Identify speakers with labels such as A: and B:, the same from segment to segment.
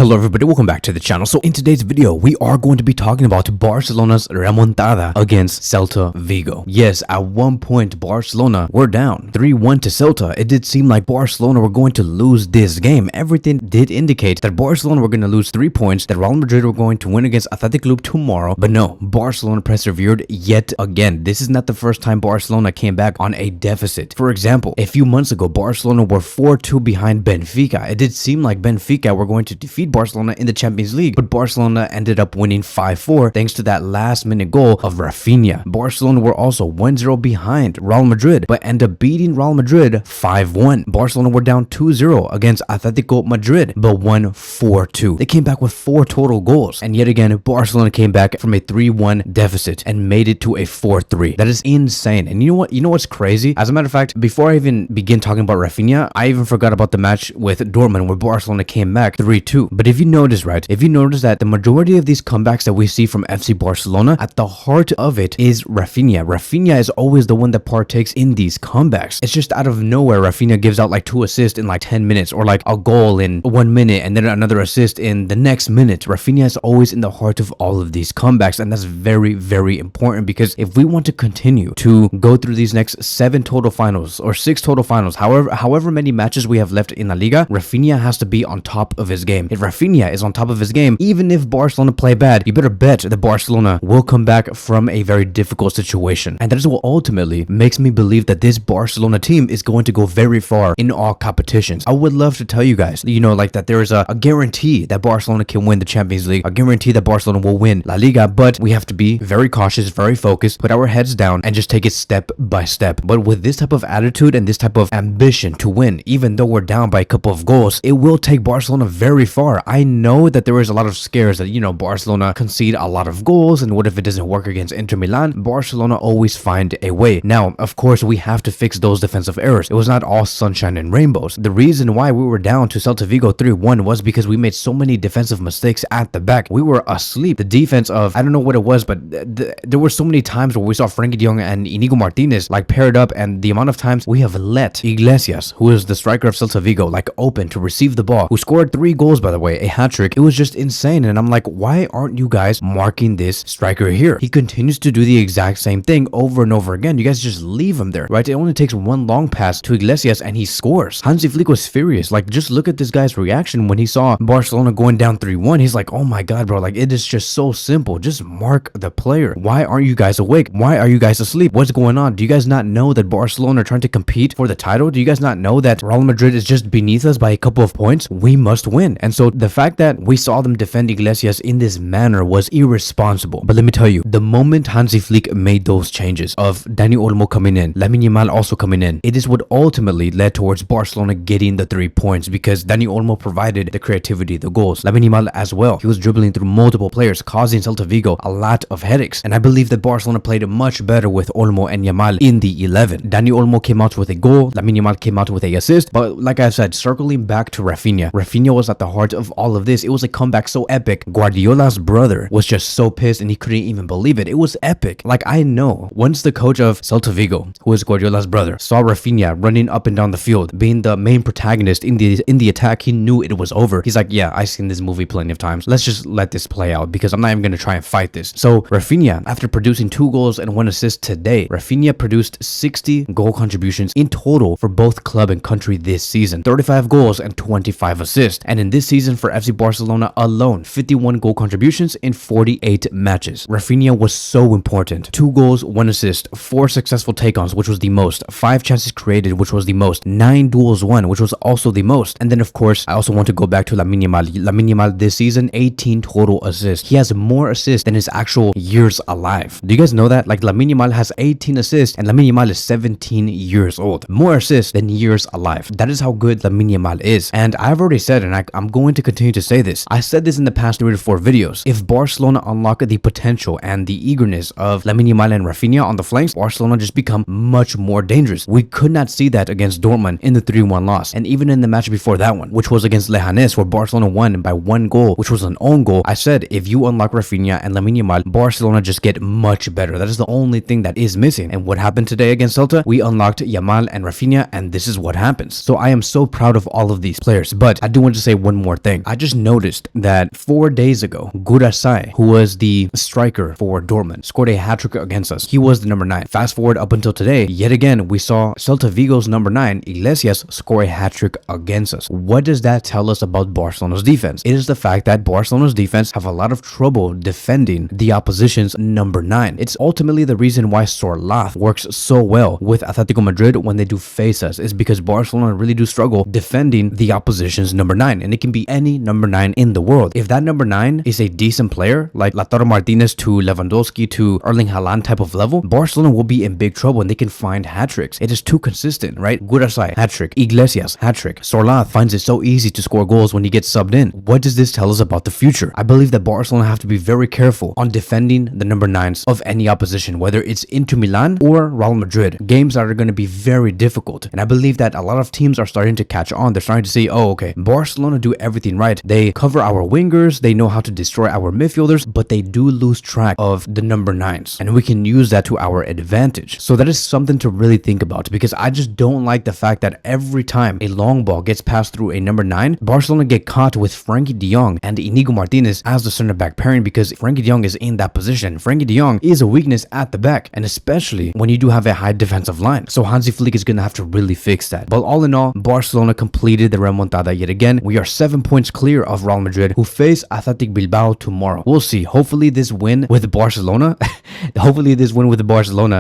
A: Hello everybody, welcome back to the channel. So in today's video, we are going to be talking about Barcelona's remontada against Celta Vigo. Yes, at one point Barcelona were down 3-1 to Celta. It did seem like Barcelona were going to lose this game. Everything did indicate that Barcelona were going to lose 3 points, that Real Madrid were going to win against Athletic Club tomorrow. But no, Barcelona persevered yet again. This is not the first time Barcelona came back on a deficit. For example, a few months ago, Barcelona were 4-2 behind Benfica. It did seem like Benfica were going to defeat Barcelona in the Champions League, but Barcelona ended up winning 5-4 thanks to that last minute goal of Raphinha. Barcelona were also 1-0 behind Real Madrid, but ended up beating Real Madrid 5-1. Barcelona were down 2-0 against Atletico Madrid, but won 4-2. They came back with 4 total goals, and yet again, Barcelona came back from a 3-1 deficit and made it to a 4-3. That is insane. And you know what? You know what's crazy? As a matter of fact, before I even begin talking about Raphinha, I even forgot about the match with Dortmund where Barcelona came back 3-2. But if you notice, right, if you notice that the majority of these comebacks that we see from FC Barcelona, at the heart of it is Raphinha. Raphinha is always the one that partakes in these comebacks. It's just out of nowhere, Raphinha gives out like 2 assists in like 10 minutes, or like a goal in 1 minute and then another assist in the next minute. Raphinha is always in the heart of all of these comebacks, and that's very, very important, because if we want to continue to go through these next 7 total finals or 6 total finals, however many matches we have left in La Liga, Raphinha has to be on top of his game. If Raphinha is on top of his game, even if Barcelona play bad, you better bet that Barcelona will come back from a very difficult situation. And that is what ultimately makes me believe that this Barcelona team is going to go very far in all competitions. I would love to tell you guys, like that there is a guarantee that Barcelona can win the Champions League, a guarantee that Barcelona will win La Liga, but we have to be very cautious, very focused, put our heads down and just take it step by step. But with this type of attitude and this type of ambition to win, even though we're down by a couple of goals, it will take Barcelona very far. I know that there is a lot of scares that, Barcelona concede a lot of goals, and what if it doesn't work against Inter Milan? Barcelona always find a way. Now, of course, we have to fix those defensive errors. It was not all sunshine and rainbows. The reason why we were down to Celta Vigo 3-1 was because we made so many defensive mistakes at the back. We were asleep. The defense of, I don't know what it was, but there were so many times where we saw Frenkie de Jong and Inigo Martinez like paired up, and the amount of times we have let Iglesias, who is the striker of Celta Vigo, like open to receive the ball, who scored 3 goals, by the way, a hat-trick. It was just insane. And I'm like, why aren't you guys marking this striker here? He continues to do the exact same thing over and over again. You guys just leave him there, right? It only takes 1 long pass to Iglesias and he scores. Hansi Flick was furious. Like, just look at this guy's reaction when he saw Barcelona going down 3-1. He's like, oh my god, bro, like, it is just so simple. Just mark the player. Why aren't you guys awake? Why are you guys asleep? What's going on? Do you guys not know that Barcelona are trying to compete for the title? Do you guys not know that Real Madrid is just beneath us by a couple of points? We must win. And so the fact that we saw them defend Iglesias in this manner was irresponsible. But let me tell you, the moment Hansi Flick made those changes of Dani Olmo coming in, Lamine Yamal also coming in, it is what ultimately led towards Barcelona getting the 3 points, because Dani Olmo provided the creativity, the goals. Lamine Yamal as well. He was dribbling through multiple players, causing Celta Vigo a lot of headaches. And I believe that Barcelona played much better with Olmo and Yamal in the 11. Dani Olmo came out with a goal, Lamine Yamal came out with an assist. But like I said, circling back to Raphinha, Raphinha was at the heart of all of this. It was a comeback so epic. Guardiola's brother was just so pissed and he couldn't even believe it. It was epic. Like, I know once the coach of Celta Vigo, who is Guardiola's brother, saw Raphinha running up and down the field, being the main protagonist in the attack, he knew it was over. He's like, yeah, I've seen this movie plenty of times. Let's just let this play out, because I'm not even going to try and fight this. So Raphinha, after producing 2 goals and 1 assist today, Raphinha produced 60 goal contributions in total for both club and country this season. 35 goals and 25 assists. And in this season for FC Barcelona alone, 51 goal contributions in 48 matches. Raphinha was so important. 2 goals, 1 assist, 4 successful take-ons, which was the most, 5 chances created, which was the most, 9 duels won, which was also the most. And then of course, I also want to go back to Lamine Yamal. Lamine Yamal this season, 18 total assists. He has more assists than his actual years alive. Do you guys know that? Like, Lamine Yamal has 18 assists and Lamine Yamal is 17 years old. More assists than years alive. That is how good Lamine Yamal is. And I've already said, and I'm going to continue to say this, I said this in the past 3 to 4 videos. If Barcelona unlock the potential and the eagerness of Lamine Yamal and Raphinha on the flanks, Barcelona just become much more dangerous. We could not see that against Dortmund in the 3-1 loss. And even in the match before that one, which was against Leganés, where Barcelona won by 1 goal, which was an own goal, I said, if you unlock Raphinha and Lamine Yamal, Barcelona just get much better. That is the only thing that is missing. And what happened today against Celta? We unlocked Yamal and Raphinha, and this is what happens. So I am so proud of all of these players. But I do want to say one more thing. playing, I just noticed that 4 days ago, Gurasai, who was the striker for Dortmund, scored a hat-trick against us. He was the number 9. Fast forward up until today, yet again, we saw Celta Vigo's number 9, Iglesias, score a hat-trick against us. What does that tell us about Barcelona's defense? It is the fact that Barcelona's defense have a lot of trouble defending the opposition's number 9. It's ultimately the reason why Sorloth works so well with Atletico Madrid when they do face us, is because Barcelona really do struggle defending the opposition's number 9, and it can be any number 9 in the world. If that number 9 is a decent player, like Lautaro Martinez to Lewandowski to Erling Haaland type of level, Barcelona will be in big trouble and they can find hat-tricks. It is too consistent, right? Gurasai, hat-trick. Iglesias, hat-trick. Sorloth finds it so easy to score goals when he gets subbed in. What does this tell us about the future? I believe that Barcelona have to be very careful on defending the number 9s of any opposition, whether it's Inter Milan or Real Madrid. Games that are going to be very difficult. And I believe that a lot of teams are starting to catch on. They're starting to say, oh, okay, Barcelona do everything right. They cover our wingers, they know how to destroy our midfielders, but they do lose track of the number 9s. And we can use that to our advantage. So that is something to really think about, because I just don't like the fact that every time a long ball gets passed through a number 9, Barcelona get caught with Frankie de Jong and Inigo Martinez as the center back pairing, because Frankie de Jong is in that position. Frankie de Jong is a weakness at the back, and especially when you do have a high defensive line. So Hansi Flick is going to have to really fix that. But all in all, Barcelona completed the remontada yet again. We are 7 points clear of Real Madrid, who face Athletic Bilbao tomorrow. We'll see. Hopefully this win with Barcelona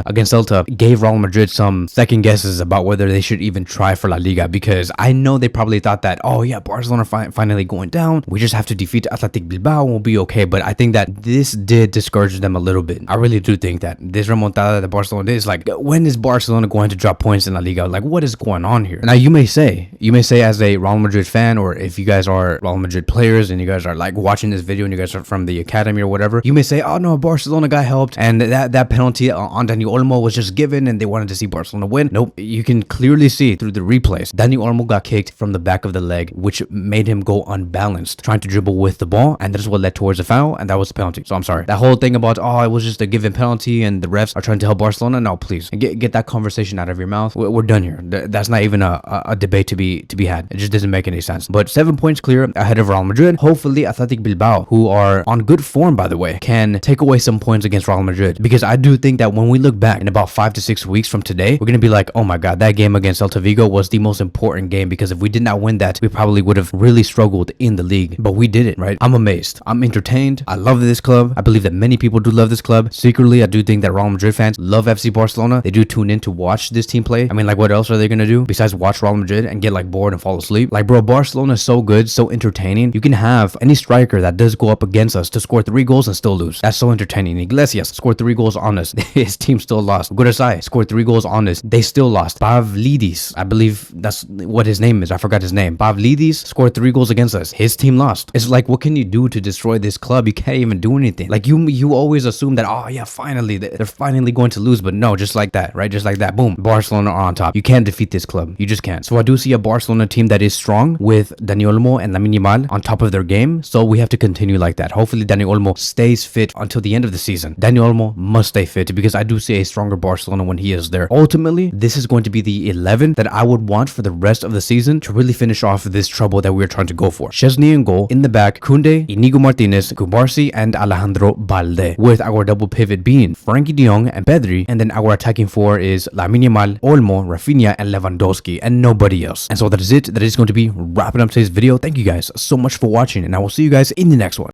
A: against Celta gave Real Madrid some second guesses about whether they should even try for La Liga, because I know they probably thought that, oh yeah, Barcelona finally going down, we just have to defeat Athletic Bilbao and we'll be okay. But I think that this did discourage them a little bit. I really do think that this remontada that Barcelona did is like, when is Barcelona going to drop points in La Liga? Like, what is going on here? Now you may say as a Real Madrid fan, or if you guys are Real Madrid players and you guys are like watching this video and you guys are from the academy or whatever, you may say, oh no, Barcelona got helped and that penalty on Dani Olmo was just given and they wanted to see Barcelona win. Nope, you can clearly see through the replays, Dani Olmo got kicked from the back of the leg, which made him go unbalanced trying to dribble with the ball, and that is what led towards a foul, and that was the penalty. So I'm sorry, that whole thing about, oh, it was just a given penalty and the refs are trying to help Barcelona, no, please get that conversation out of your mouth. We're done here. That's not even a debate to be had. It just doesn't make any sense. But 7 points clear ahead of Real Madrid. Hopefully Athletic Bilbao, who are on good form by the way, can take away some points against Real Madrid, because I do think that when we look back in about 5 to 6 weeks from today, we're gonna be like, oh my god, that game against Celta Vigo was the most important game, because if we did not win that, we probably would have really struggled in the league. But we did it, right? I'm amazed. I'm entertained. I love this club. I believe that many people do love this club. Secretly, I do think that Real Madrid fans love FC Barcelona. They do tune in to watch this team play. I mean, like, what else are they gonna do besides watch Real Madrid and get like bored and fall asleep? Like, bro, Barcelona is so good, so entertaining. You can have any striker that does go up against us to score 3 goals and still lose. That's so entertaining. Iglesias scored 3 goals on us. His team still lost. Gurasai scored 3 goals on us. They still lost. Pavlidis, I believe that's what his name is. I forgot his name. Pavlidis scored 3 goals against us. His team lost. It's like, what can you do to destroy this club? You can't even do anything. Like, you always assume that, oh yeah, finally they're finally going to lose, but no, just like that, right? Just like that, boom, Barcelona are on top. You can't defeat this club. You just can't. So I do see a Barcelona team that is strong with Dani Olmo and Lamine Yamal on top of their game. So we have to continue like that. Hopefully Dani Olmo stays fit until the end of the season. Dani Olmo must stay fit, because I do see a stronger Barcelona when he is there. Ultimately, this is going to be the 11 that I would want for the rest of the season to really finish off this trouble that we're trying to go for. Chesney in goal. In the back, Koundé, Inigo Martinez, Kubarsi, and Alejandro Balde, with our double pivot being Frankie de Jong and Pedri, and then our attacking four is Lamine Yamal, Olmo, Raphinha, and Lewandowski, and nobody else. And so that is it. That is going to be wrapping up today's video. Thank you guys so much for watching, and I will see you guys in the next one.